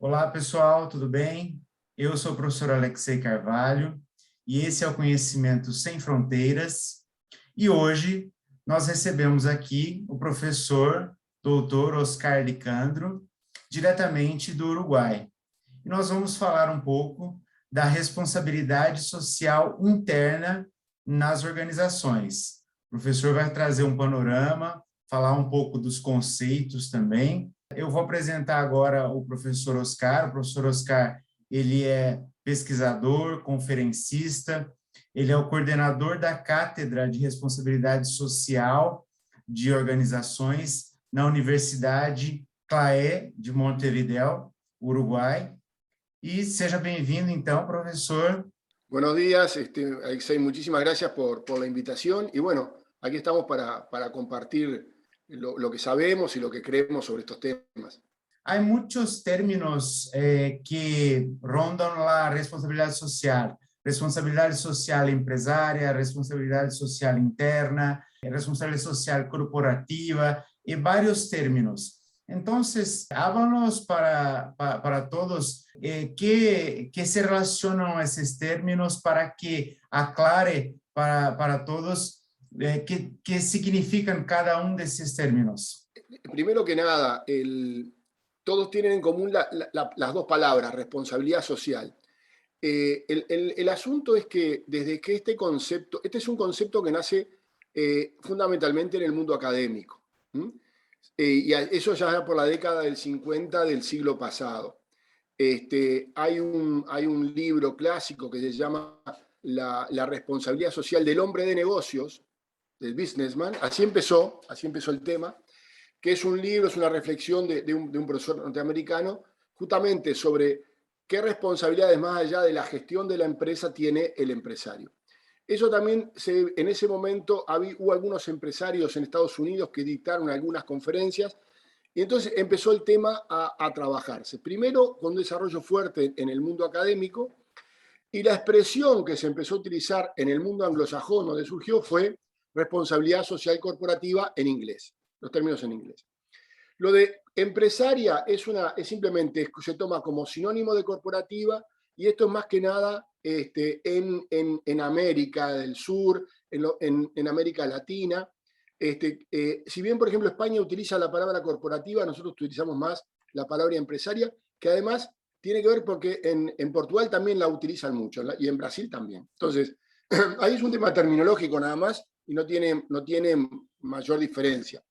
Olá, pessoal, tudo bem? Eu sou o professor Alexei Carvalho e esse é o Conhecimento Sem Fronteiras. E hoje nós recebemos aqui o professor doutor Oscar Licandro, diretamente do Uruguai. E nós vamos falar um pouco da responsabilidade social interna nas organizações. O professor vai trazer um panorama, falar um pouco dos conceitos também. Eu vou apresentar agora o professor Oscar. O professor Oscar, ele é pesquisador, conferencista, ele é o coordenador da Cátedra de Responsabilidade Social de Organizações na Universidade CLAE de Montevideo, Uruguai. E seja bem-vindo, então, professor. Buenos días, Alexei, muchísimas gracias por la invitación. Y bueno, aquí estamos para compartir lo que sabemos y lo que creemos sobre estos temas. Há muitos términos que rondam a responsabilidade social empresária, responsabilidade social interna, responsabilidade social corporativa e vários términos. Então, háblanos para todos que se relacionam a esses términos para que aclare para todos que significam cada um desses términos. Primero que nada, todos tienen en común las dos palabras, responsabilidad social. El asunto es que desde que este es un concepto que nace fundamentalmente en el mundo académico. Y eso ya por la década del 50 del siglo pasado. Hay un libro clásico que se llama la responsabilidad social del hombre de negocios, del businessman. Así empezó el tema, que es un libro, es una reflexión de un profesor norteamericano, justamente sobre qué responsabilidades más allá de la gestión de la empresa tiene el empresario. Eso también, en ese momento hubo algunos empresarios en Estados Unidos que dictaron algunas conferencias y entonces empezó el tema a trabajarse. Primero con un desarrollo fuerte en el mundo académico y la expresión que se empezó a utilizar en el mundo anglosajón donde surgió fue responsabilidad social corporativa en inglés, los términos en inglés. Lo de empresaria simplemente se toma como sinónimo de corporativa y esto es más que nada en América del Sur, en América Latina. Si bien, por ejemplo, España utiliza la palabra corporativa, nosotros utilizamos más la palabra empresaria, que además tiene que ver porque en Portugal también la utilizan mucho y en Brasil también. Entonces, ahí es un tema terminológico nada más y no tiene mayor diferencia.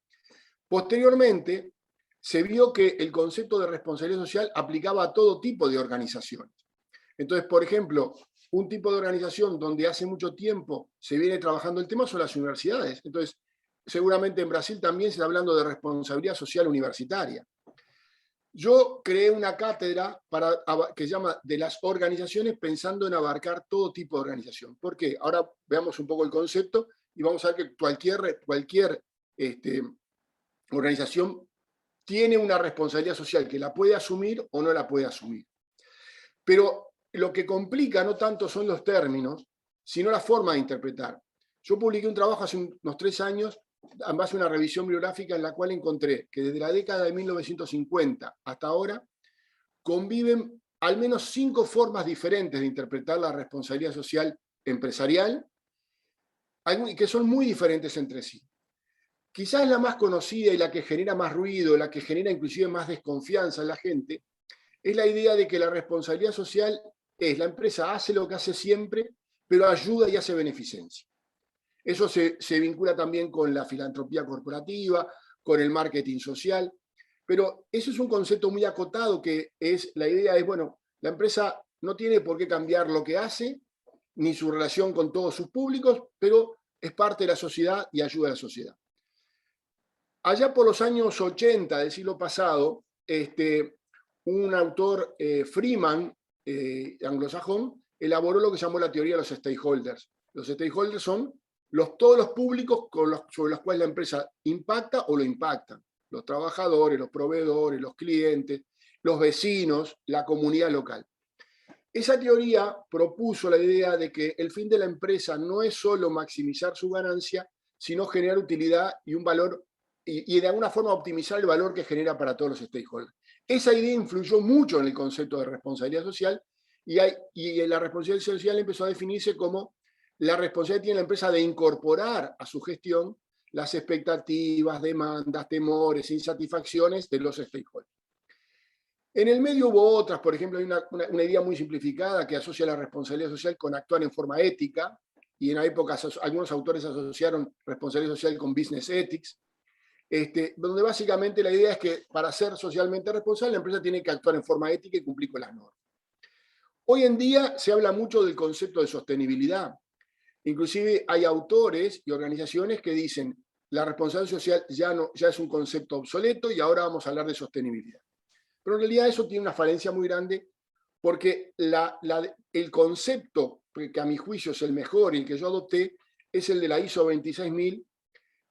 Posteriormente, se vio que el concepto de responsabilidad social aplicaba a todo tipo de organizaciones. Entonces, por ejemplo, un tipo de organización donde hace mucho tiempo se viene trabajando el tema son las universidades. Entonces, seguramente en Brasil también se está hablando de responsabilidad social universitaria. Yo creé una cátedra que se llama de las organizaciones pensando en abarcar todo tipo de organización. ¿Por qué? Ahora veamos un poco el concepto y vamos a ver que cualquier organización tiene una responsabilidad social que la puede asumir o no la puede asumir. Pero lo que complica no tanto son los términos, sino la forma de interpretar. Yo publiqué un trabajo hace unos 3 años en base a una revisión bibliográfica en la cual encontré que desde la década de 1950 hasta ahora conviven al menos 5 formas diferentes de interpretar la responsabilidad social empresarial, que son muy diferentes entre sí. Quizás la más conocida y la que genera más ruido, la que genera inclusive más desconfianza en la gente, es la idea de que la responsabilidad social es la empresa hace lo que hace siempre, pero ayuda y hace beneficencia. Eso se vincula también con la filantropía corporativa, con el marketing social, pero eso es un concepto muy acotado que la idea es, bueno, la empresa no tiene por qué cambiar lo que hace, ni su relación con todos sus públicos, pero es parte de la sociedad y ayuda a la sociedad. Allá por los años 80 del siglo pasado, un autor, Freeman, anglosajón, elaboró lo que se llamó la teoría de los stakeholders. Los stakeholders son todos los públicos sobre los cuales la empresa impacta o lo impactan. Los trabajadores, los proveedores, los clientes, los vecinos, la comunidad local. Esa teoría propuso la idea de que el fin de la empresa no es solo maximizar su ganancia, sino generar utilidad y un valor y de alguna forma optimizar el valor que genera para todos los stakeholders. Esa idea influyó mucho en el concepto de responsabilidad social y la responsabilidad social empezó a definirse como la responsabilidad que tiene la empresa de incorporar a su gestión las expectativas, demandas, temores, insatisfacciones de los stakeholders. En el medio hubo otras, por ejemplo, hay una idea muy simplificada que asocia la responsabilidad social con actuar en forma ética, y en la época algunos autores asociaron responsabilidad social con business ethics, donde básicamente la idea es que para ser socialmente responsable la empresa tiene que actuar en forma ética y cumplir con las normas. Hoy en día se habla mucho del concepto de sostenibilidad. Inclusive hay autores y organizaciones que dicen la responsabilidad social ya es un concepto obsoleto y ahora vamos a hablar de sostenibilidad. Pero en realidad eso tiene una falencia muy grande porque el concepto que a mi juicio es el mejor y el que yo adopté es el de la ISO 26000,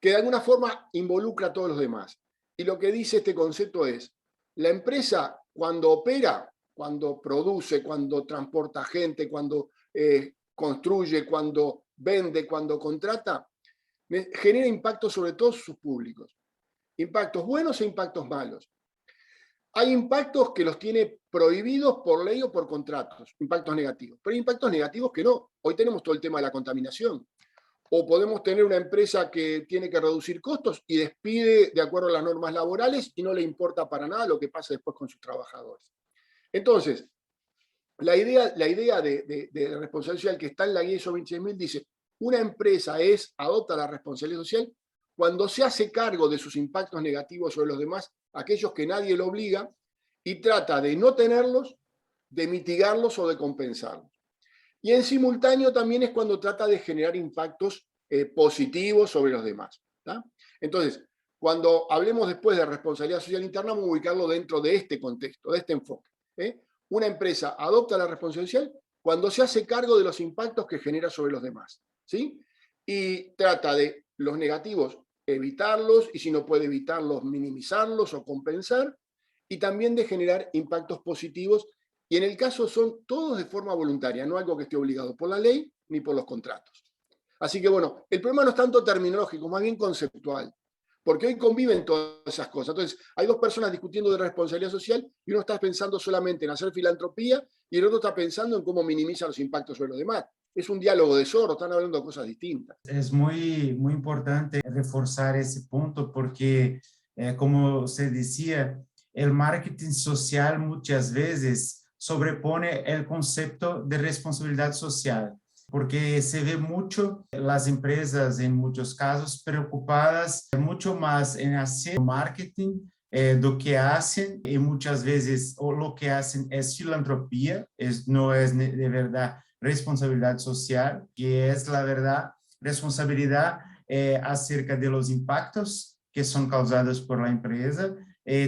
que de alguna forma involucra a todos los demás. Y lo que dice este concepto es, la empresa cuando opera, cuando produce, cuando transporta gente, cuando construye, cuando vende, cuando contrata, genera impactos sobre todos sus públicos. Impactos buenos e impactos malos. Hay impactos que los tiene prohibidos por ley o por contratos, impactos negativos. Pero hay impactos negativos que no. Hoy tenemos todo el tema de la contaminación. O podemos tener una empresa que tiene que reducir costos y despide de acuerdo a las normas laborales y no le importa para nada lo que pasa después con sus trabajadores. Entonces, la idea de responsabilidad social que está en la guía ISO 26000 dice, una empresa adopta la responsabilidad social cuando se hace cargo de sus impactos negativos sobre los demás, aquellos que nadie lo obliga, y trata de no tenerlos, de mitigarlos o de compensarlos. Y en simultáneo también es cuando trata de generar impactos positivos sobre los demás. ¿tá? Entonces, cuando hablemos después de responsabilidad social interna, vamos a ubicarlo dentro de este contexto, de este enfoque. Una empresa adopta la responsabilidad social cuando se hace cargo de los impactos que genera sobre los demás. ¿sí? Y trata de los negativos evitarlos, y si no puede evitarlos, minimizarlos o compensar, y también de generar impactos positivos. Y en el caso son todos de forma voluntaria, no algo que esté obligado por la ley ni por los contratos. Así que bueno, el problema no es tanto terminológico, más bien conceptual, porque hoy conviven todas esas cosas. Entonces, hay dos personas discutiendo de responsabilidad social y uno está pensando solamente en hacer filantropía y el otro está pensando en cómo minimiza los impactos sobre los demás. Es un diálogo de sordos, están hablando de cosas distintas. Es muy importante reforzar ese punto porque, como se decía, el marketing social muchas veces sobrepone el concepto de responsabilidad social, porque se ve mucho las empresas en muchos casos preocupadas mucho más en hacer marketing do que hacen, y muchas veces o lo que hacen es filantropía, no es de verdad responsabilidad social, que es la verdad responsabilidad acerca de los impactos que son causados por la empresa,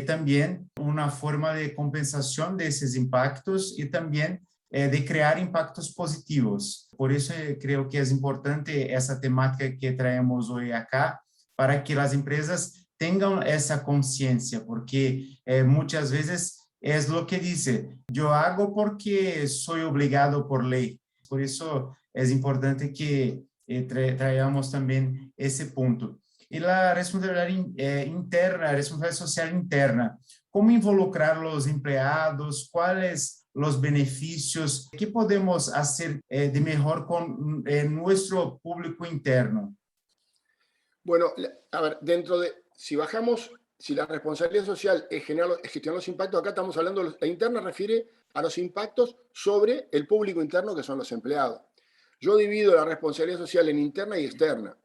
también una forma de compensación de esos impactos y también de crear impactos positivos. Por eso creo que es importante esa temática que traemos hoy acá, para que las empresas tengan esa conciencia, porque muchas veces es lo que dice, yo hago porque soy obligado por ley. Por eso es importante que traigamos también ese punto. Y la responsabilidad interna, responsabilidad social interna, ¿cómo involucrar a los empleados? ¿Cuáles los beneficios? ¿Qué podemos hacer de mejor con nuestro público interno? Bueno, a ver, si la responsabilidad social es gestionar los impactos, acá estamos hablando, la interna refiere a los impactos sobre el público interno, que son los empleados. Yo divido la responsabilidad social en interna y externa.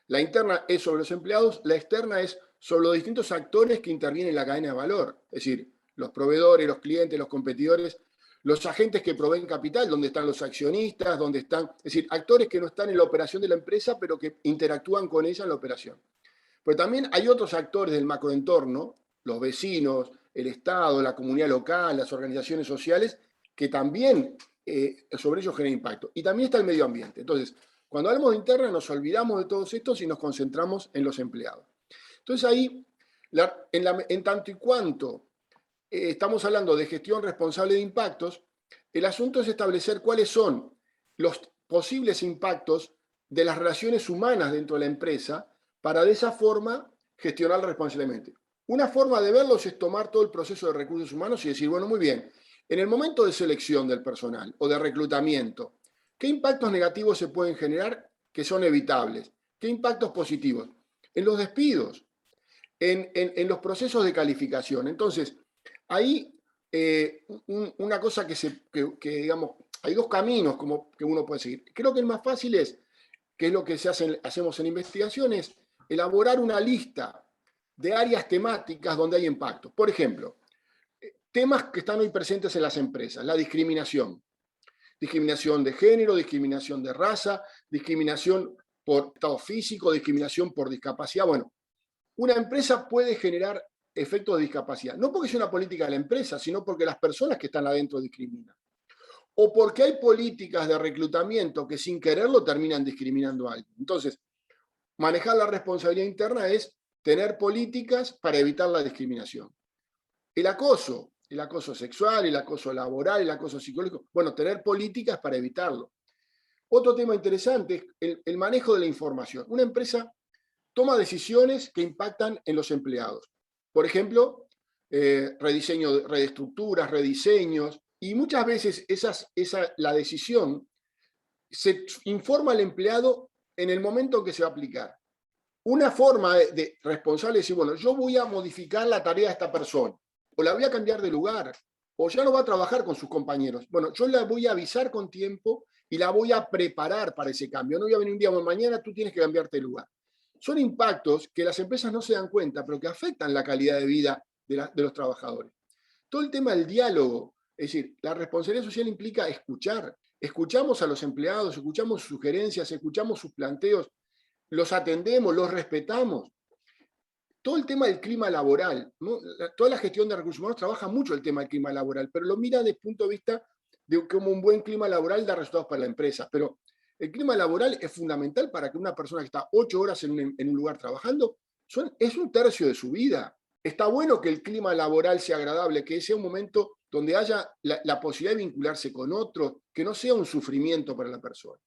La interna es sobre los empleados, la externa es sobre los distintos actores que intervienen en la cadena de valor, es decir, los proveedores, los clientes, los competidores, los agentes que proveen capital, donde están los accionistas, donde están, es decir, actores que no están en la operación de la empresa, pero que interactúan con ella en la operación. Pero también hay otros actores del macroentorno, los vecinos, el Estado, la comunidad local, las organizaciones sociales, que también sobre ellos generan impacto. Y también está el medio ambiente. Entonces, cuando hablamos de interna nos olvidamos de todos estos y nos concentramos en los empleados. Entonces ahí, en tanto y cuanto estamos hablando de gestión responsable de impactos, el asunto es establecer cuáles son los posibles impactos de las relaciones humanas dentro de la empresa para de esa forma gestionarla responsablemente. Una forma de verlos es tomar todo el proceso de recursos humanos y decir, bueno, muy bien, en el momento de selección del personal o de reclutamiento, ¿qué impactos negativos se pueden generar que son evitables? ¿Qué impactos positivos? En los despidos, en los procesos de calificación. Entonces, ahí una cosa que, digamos, hay dos caminos como que uno puede seguir. Creo que el más fácil es, que es lo que hacemos en investigaciones, elaborar una lista de áreas temáticas donde hay impacto. Por ejemplo, temas que están hoy presentes en las empresas, la discriminación. Discriminación de género, discriminación de raza, discriminación por estado físico, discriminación por discapacidad. Bueno, una empresa puede generar efectos de discapacidad, no porque sea una política de la empresa, sino porque las personas que están adentro discriminan. O porque hay políticas de reclutamiento que sin quererlo terminan discriminando a alguien. Entonces, manejar la responsabilidad interna es tener políticas para evitar la discriminación. El acoso sexual, el acoso laboral, el acoso psicológico, bueno, tener políticas para evitarlo. Otro tema interesante es el manejo de la información. Una empresa toma decisiones que impactan en los empleados. Por ejemplo, rediseño, reestructuras, rediseños, y muchas veces la decisión se informa al empleado en el momento en que se va a aplicar. Una forma de responsable es decir, bueno, yo voy a modificar la tarea de esta persona, o la voy a cambiar de lugar, o ya no va a trabajar con sus compañeros. Bueno, yo la voy a avisar con tiempo y la voy a preparar para ese cambio. No voy a venir un día, bueno, mañana tú tienes que cambiarte de lugar. Son impactos que las empresas no se dan cuenta, pero que afectan la calidad de vida de los trabajadores. Todo el tema del diálogo, es decir, la responsabilidad social implica escuchar. Escuchamos a los empleados, escuchamos sus sugerencias, escuchamos sus planteos, los atendemos, los respetamos. Todo el tema del clima laboral, ¿no? Toda la gestión de recursos humanos trabaja mucho el tema del clima laboral, pero lo mira desde el punto de vista de cómo un buen clima laboral da resultados para la empresa. Pero el clima laboral es fundamental para que una persona que está 8 horas en un lugar trabajando, es un tercio de su vida. Está bueno que el clima laboral sea agradable, que sea un momento donde haya la posibilidad de vincularse con otros, que no sea un sufrimiento para la persona.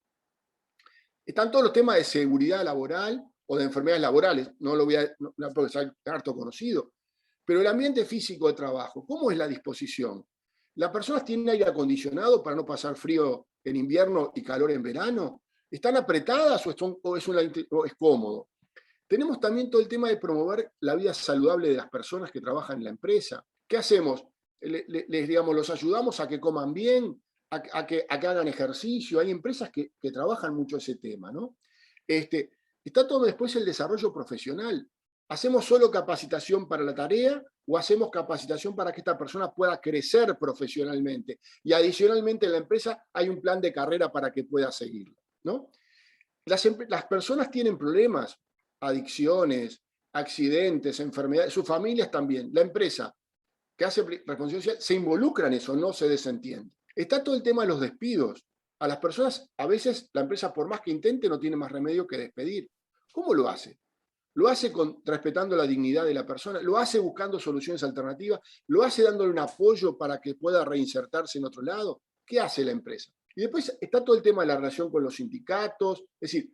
Están todos los temas de seguridad laboral o de enfermedades laborales, no lo voy a, no, porque es harto conocido, pero el ambiente físico de trabajo, ¿cómo es la disposición? ¿Las personas tienen aire acondicionado para no pasar frío en invierno y calor en verano? ¿Están apretadas o es cómodo? Tenemos también todo el tema de promover la vida saludable de las personas que trabajan en la empresa. ¿Qué hacemos? Digamos, los ayudamos a que coman bien, a que hagan ejercicio. Hay empresas que trabajan mucho ese tema, ¿no? Está todo después el desarrollo profesional. ¿Hacemos solo capacitación para la tarea o hacemos capacitación para que esta persona pueda crecer profesionalmente? Y adicionalmente en la empresa hay un plan de carrera para que pueda seguirlo, ¿no? Las personas tienen problemas, adicciones, accidentes, enfermedades, sus familias también. La empresa que hace responsabilidad social se involucra en eso, no se desentiende. Está todo el tema de los despidos. A las personas, a veces, la empresa, por más que intente, no tiene más remedio que despedir. ¿Cómo lo hace? Lo hace respetando la dignidad de la persona, lo hace buscando soluciones alternativas, lo hace dándole un apoyo para que pueda reinsertarse en otro lado. ¿Qué hace la empresa? Y después está todo el tema de la relación con los sindicatos, es decir,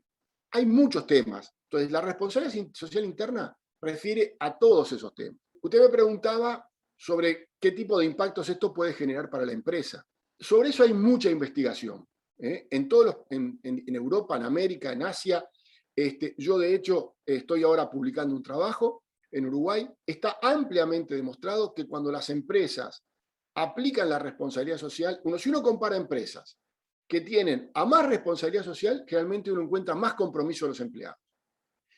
hay muchos temas. Entonces, la responsabilidad social interna refiere a todos esos temas. Usted me preguntaba sobre qué tipo de impactos esto puede generar para la empresa. Sobre eso hay mucha investigación. En Europa, en América, en Asia. Yo, de hecho, estoy ahora publicando un trabajo en Uruguay. Está ampliamente demostrado que cuando las empresas aplican la responsabilidad social, si uno compara empresas que tienen a más responsabilidad social, realmente uno encuentra más compromiso de los empleados.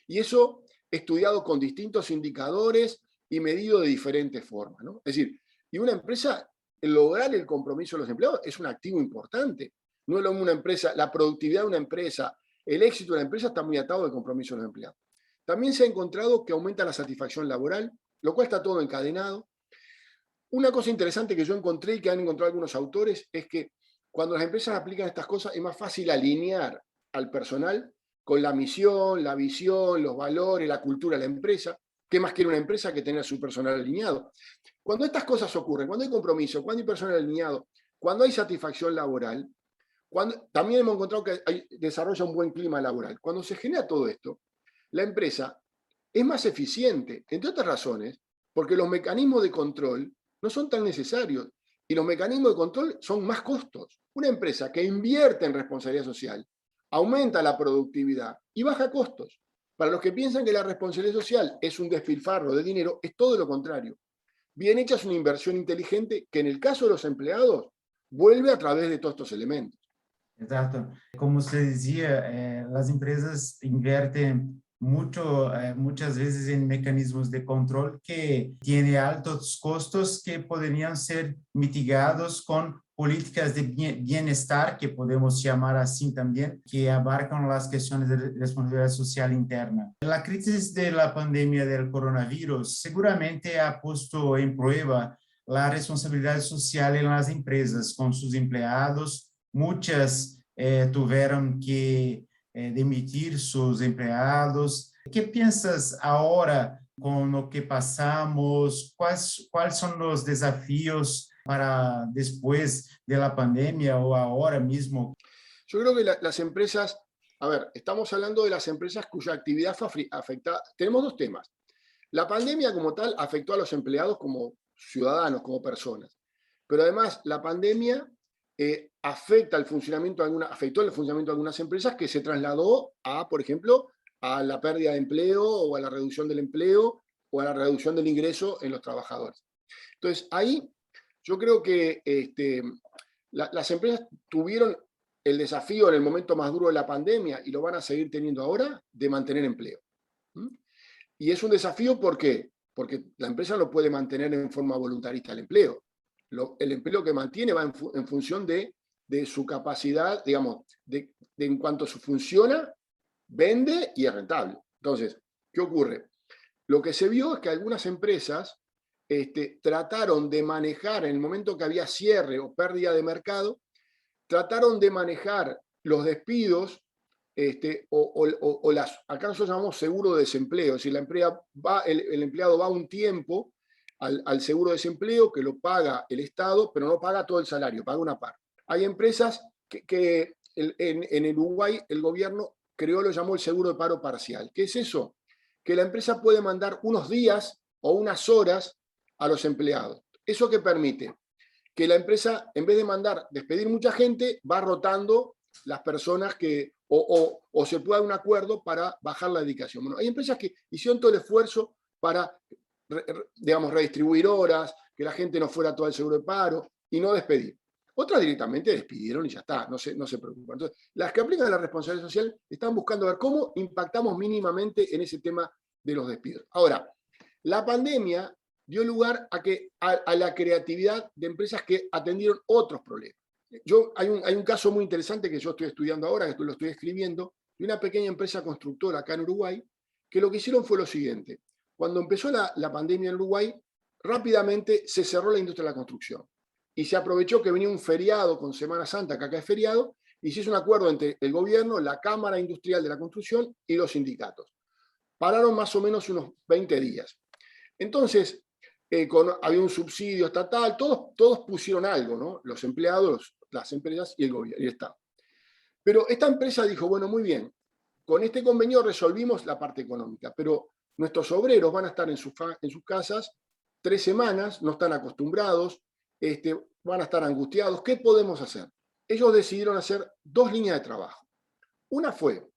Y eso estudiado con distintos indicadores y medido de diferentes formas, ¿no? Es decir, y una empresa, lograr el compromiso de los empleados es un activo importante. No es lo mismo una empresa, la productividad de una empresa, el éxito de la empresa está muy atado al compromiso de los empleados. También se ha encontrado que aumenta la satisfacción laboral, lo cual está todo encadenado. Una cosa interesante que yo encontré y que han encontrado algunos autores es que cuando las empresas aplican estas cosas es más fácil alinear al personal con la misión, la visión, los valores, la cultura de la empresa. ¿Qué más quiere una empresa que tener a su personal alineado? Cuando estas cosas ocurren, cuando hay compromiso, cuando hay personal alineado, cuando hay satisfacción laboral, también hemos encontrado que desarrolla un buen clima laboral. Cuando se genera todo esto, la empresa es más eficiente, entre otras razones, porque los mecanismos de control no son tan necesarios y los mecanismos de control son más costos. Una empresa que invierte en responsabilidad social aumenta la productividad y baja costos. Para los que piensan que la responsabilidad social es un despilfarro de dinero, es todo lo contrario. Bien hecha es una inversión inteligente que en el caso de los empleados vuelve a través de todos estos elementos. Exato. Como você dizia, as empresas invertem muitas vezes em mecanismos de controle que têm altos custos que poderiam ser mitigados com políticas de bem-estar, que podemos chamar assim também, que abarcam as questões de responsabilidade social interna. A crise da pandemia do coronavírus seguramente ha posto em prova a responsabilidade social nas empresas com seus empregados. Muitas tiveram que demitir seus empregados. O que pensas agora com o que passamos? Quais são os desafios para después de la pandemia o ahora mismo? Yo creo que las empresas, a ver, estamos hablando de las empresas cuya actividad fue afectada. Tenemos dos temas. La pandemia como tal afectó a los empleados como ciudadanos, como personas. Pero además la pandemia afectó el funcionamiento de algunas empresas que se trasladó a, por ejemplo, a la pérdida de empleo o a la reducción del empleo o a la reducción del ingreso en los trabajadores. Entonces, ahí yo creo que las empresas tuvieron el desafío en el momento más duro de la pandemia, y lo van a seguir teniendo ahora, de mantener empleo. Y es un desafío, ¿por qué? Porque la empresa no puede mantener en forma voluntarista el empleo. El empleo que mantiene va en función de su capacidad, digamos, de en cuanto funciona, vende y es rentable. Entonces, ¿qué ocurre? Lo que se vio es que algunas empresas trataron de manejar, en el momento que había cierre o pérdida de mercado, trataron de manejar los despidos acá nosotros llamamos seguro de desempleo. Si el empleado va un tiempo al seguro de desempleo, que lo paga el Estado, pero no paga todo el salario, paga una parte. Hay empresas que en Uruguay el gobierno lo llamó el seguro de paro parcial. ¿Qué es eso? Que la empresa puede mandar unos días o unas horas a los empleados. ¿Eso qué permite? Que la empresa, en vez de despedir mucha gente, va rotando las personas o se puede dar un acuerdo para bajar la dedicación. Bueno, hay empresas que hicieron todo el esfuerzo para, digamos, redistribuir horas, que la gente no fuera todo el seguro de paro y no despedir. Otras directamente despidieron y ya está, no se preocupan. Entonces, las que aplican la responsabilidad social están buscando ver cómo impactamos mínimamente en ese tema de los despidos. Ahora, la pandemia dio lugar a la creatividad de empresas que atendieron otros problemas. Hay un caso muy interesante que yo estoy estudiando ahora, que lo estoy escribiendo, de una pequeña empresa constructora acá en Uruguay, que lo que hicieron fue lo siguiente. Cuando empezó la pandemia en Uruguay, rápidamente se cerró la industria de la construcción. Y se aprovechó que venía un feriado con Semana Santa, que acá es feriado, y se hizo un acuerdo entre el gobierno, la Cámara Industrial de la Construcción y los sindicatos. Pararon más o menos unos 20 días. Entonces, había un subsidio estatal, todos pusieron algo, ¿no? Los empleados, las empresas y el gobierno, y el Estado. Pero esta empresa dijo, bueno, muy bien, con este convenio resolvimos la parte económica, pero nuestros obreros van a estar en sus casas 3 semanas, no están acostumbrados, van a estar angustiados. ¿Qué podemos hacer? Ellos decidieron hacer 2 líneas de trabajo. Una fue,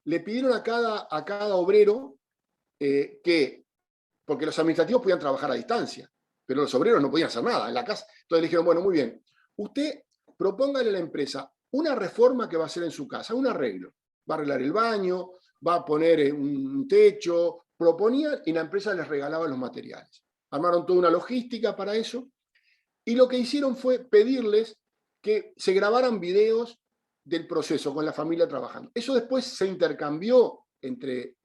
le pidieron a cada obrero porque los administrativos podían trabajar a distancia, pero los obreros no podían hacer nada en la casa. Entonces le dijeron, bueno, muy bien, usted propóngale a la empresa una reforma que va a hacer en su casa, un arreglo. Va a arreglar el baño, va a poner un techo, proponían y la empresa les regalaba los materiales. Armaron toda una logística para eso y lo que hicieron fue pedirles que se grabaran videos del proceso con la familia trabajando. Eso después se intercambió entre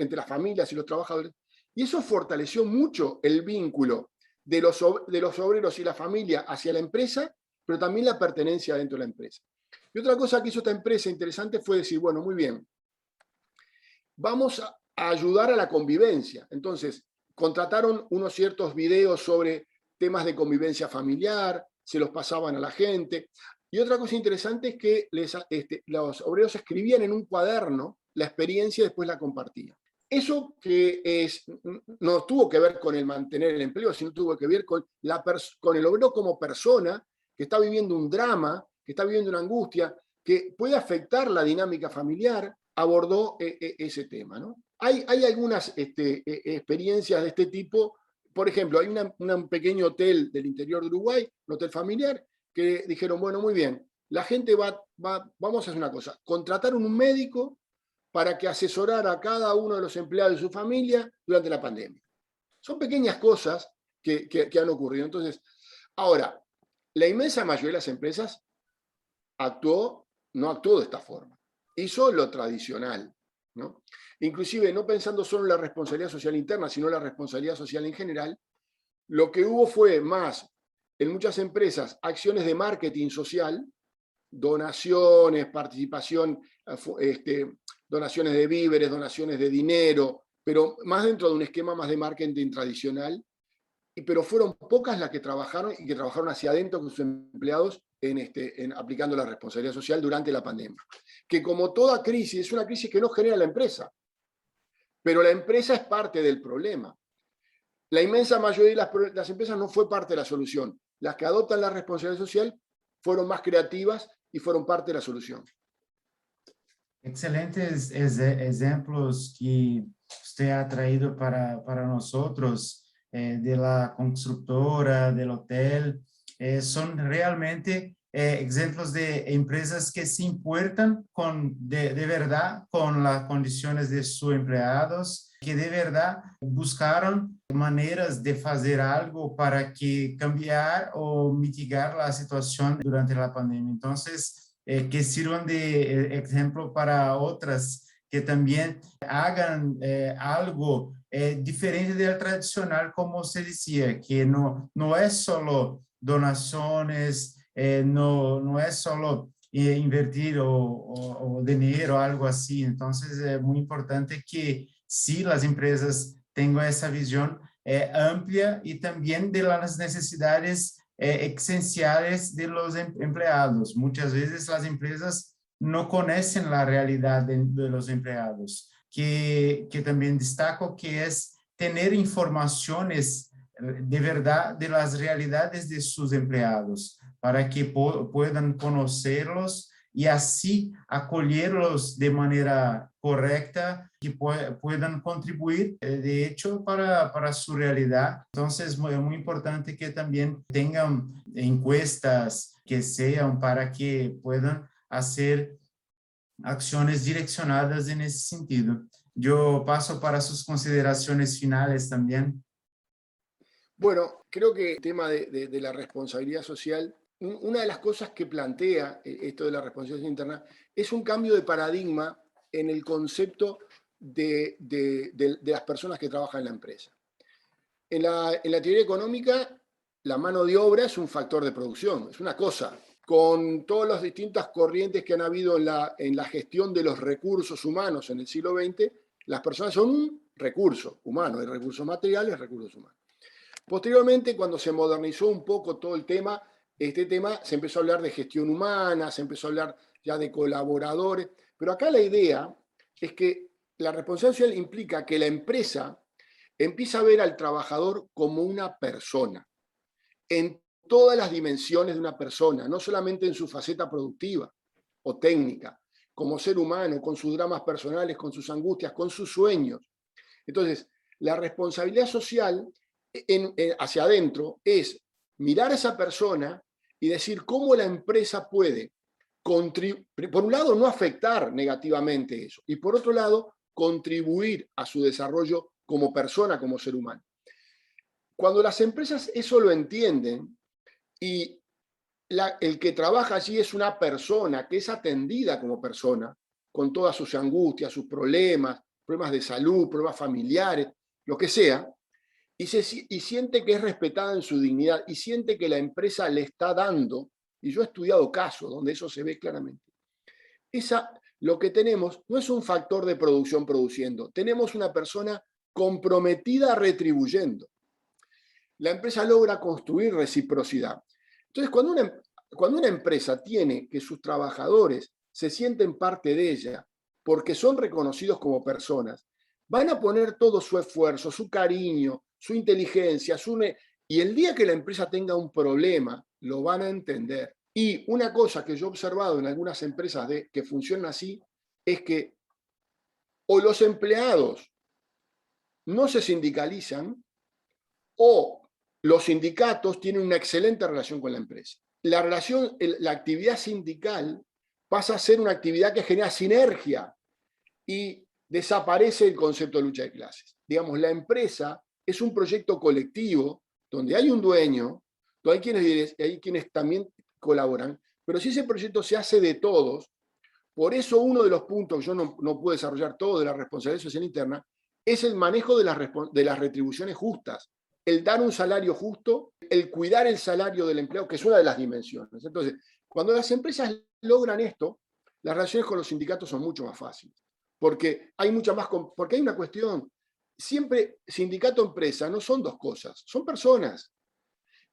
las familias y los trabajadores, y eso fortaleció mucho el vínculo de los obreros y la familia hacia la empresa, pero también la pertenencia dentro de la empresa. Y otra cosa que hizo esta empresa interesante fue decir, bueno, muy bien, vamos a ayudar a la convivencia. Entonces, contrataron unos ciertos videos sobre temas de convivencia familiar, se los pasaban a la gente. Y otra cosa interesante es que los obreros escribían en un cuaderno la experiencia y después la compartían. Eso no tuvo que ver con el mantener el empleo, sino tuvo que ver con el obrero como persona que está viviendo un drama, que está viviendo una angustia, que puede afectar la dinámica familiar, abordó ese tema, ¿no? Hay algunas experiencias de este tipo. Por ejemplo, hay un pequeño hotel del interior de Uruguay, un hotel familiar, que dijeron, bueno, muy bien, la gente vamos a hacer una cosa, contrataron un médico para que asesorara a cada uno de los empleados de su familia durante la pandemia. Son pequeñas cosas que han ocurrido. Entonces, ahora, la inmensa mayoría de las empresas no actuó de esta forma. Hizo lo tradicional, ¿no? Inclusive, no pensando solo en la responsabilidad social interna, sino en la responsabilidad social en general, lo que hubo fue más, en muchas empresas, acciones de marketing social, donaciones, participación, donaciones de víveres, donaciones de dinero, pero más dentro de un esquema más de marketing tradicional, pero fueron pocas las que trabajaron y que trabajaron hacia adentro con sus empleados aplicando la responsabilidad social durante la pandemia. Que como toda crisis, es una crisis que no genera la empresa, pero la empresa es parte del problema. La inmensa mayoría de las empresas no fue parte de la solución. Las que adoptan la responsabilidad social fueron más creativas y fueron parte de la solución. Excelentes ejemplos que usted ha traído para nosotros de la constructora, del hotel. Son realmente ejemplos de empresas que se importan de verdad con las condiciones de sus empleados, que de verdad buscaron maneiras de fazer algo para que cambiar ou mitigar a situação durante a pandemia. Então, que sirvan de exemplo para outras que também hagan algo diferente do tradicional, como se dizia, que não é só donações, não é só invertir o dinheiro, algo assim. Então, é muito importante que se as empresas tenham essa visão amplia y también de las necesidades esenciales de los empleados. Muchas veces las empresas no conocen la realidad de los empleados, que también destaco que es tener informaciones de verdad de las realidades de sus empleados, para que puedan conocerlos y así acolherlos de manera correcta, que puedan contribuir, de hecho, para su realidad. Entonces, es muy importante que también tengan encuestas que sean para que puedan hacer acciones direccionadas en ese sentido. Yo paso para sus consideraciones finales también. Bueno, creo que el tema de la responsabilidad social, una de las cosas que plantea esto de la responsabilidad interna es un cambio de paradigma en el concepto de las personas que trabajan en la empresa. En la teoría económica, la mano de obra es un factor de producción, es una cosa. Con todas las distintas corrientes que han habido en la gestión de los recursos humanos en el siglo XX, las personas son un recurso humano, hay recursos materiales, recursos humanos. Posteriormente, cuando se modernizó un poco todo el tema, este tema se empezó a hablar de gestión humana, se empezó a hablar ya de colaboradores, pero acá la idea es que la responsabilidad social implica que la empresa empieza a ver al trabajador como una persona, en todas las dimensiones de una persona, no solamente en su faceta productiva o técnica, como ser humano, con sus dramas personales, con sus angustias, con sus sueños. Entonces, la responsabilidad social hacia adentro es mirar a esa persona y decir cómo la empresa puede, por un lado, no afectar negativamente eso, y por otro lado, contribuir a su desarrollo como persona, como ser humano. Cuando las empresas eso lo entienden y el que trabaja allí es una persona que es atendida como persona, con todas sus angustias, sus problemas de salud, problemas familiares, lo que sea, y siente que es respetada en su dignidad y siente que la empresa le está dando, y yo he estudiado casos donde eso se ve claramente, lo que tenemos no es un factor de producción produciendo, tenemos una persona comprometida retribuyendo. La empresa logra construir reciprocidad. Entonces, cuando una empresa tiene que sus trabajadores se sienten parte de ella, porque son reconocidos como personas, van a poner todo su esfuerzo, su cariño, su inteligencia, y el día que la empresa tenga un problema, lo van a entender. Y una cosa que yo he observado en algunas empresas que funcionan así, es que o los empleados no se sindicalizan, o los sindicatos tienen una excelente relación con la empresa. La actividad sindical pasa a ser una actividad que genera sinergia y desaparece el concepto de lucha de clases. Digamos, la empresa es un proyecto colectivo donde hay un dueño, donde hay quienes también colaboran, pero si ese proyecto se hace de todos, por eso uno de los puntos que yo no puedo desarrollar todo de la responsabilidad social interna es el manejo de las retribuciones justas, el dar un salario justo, el cuidar el salario del empleado, que es una de las dimensiones. Entonces, cuando las empresas logran esto, las relaciones con los sindicatos son mucho más fáciles, porque hay una cuestión, siempre sindicato-empresa no son dos cosas, son personas.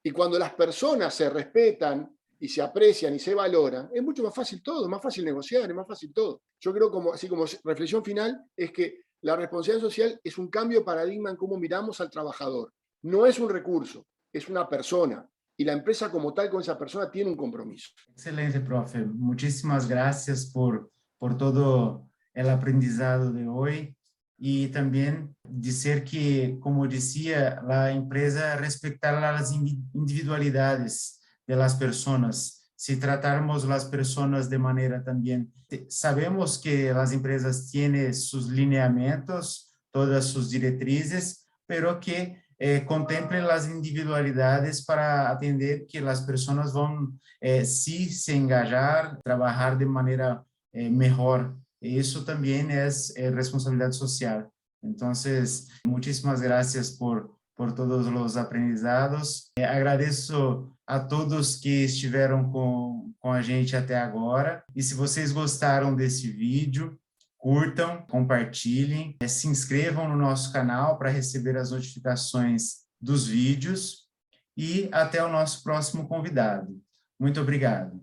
Y cuando las personas se respetan y se aprecian y se valoran, es mucho más fácil todo, es más fácil negociar, es más fácil todo. Yo creo, así como reflexión final, es que la responsabilidad social es un cambio de paradigma en cómo miramos al trabajador. No es un recurso, es una persona. Y la empresa como tal con esa persona tiene un compromiso. Excelente, profe. Muchísimas gracias por todo el aprendizado de hoy y también decir que, como decía, la empresa respetar las individualidades de las personas. Si tratarmos las personas de manera también, sabemos que las empresas tienen sus lineamientos, todas sus directrices, pero que contemplen las individualidades para atender que las personas van sí se engajar, trabajar de manera mejor. Eso también es responsabilidad social. Entonces, muchísimas gracias por todos los aprendizados. Agradeço a todos que estiveram com a gente até agora. E se vocês gostaram desse vídeo, curtam, compartilhem, se inscrevam no nosso canal para receber as notificações dos vídeos e até o nosso próximo convidado. Muito obrigado.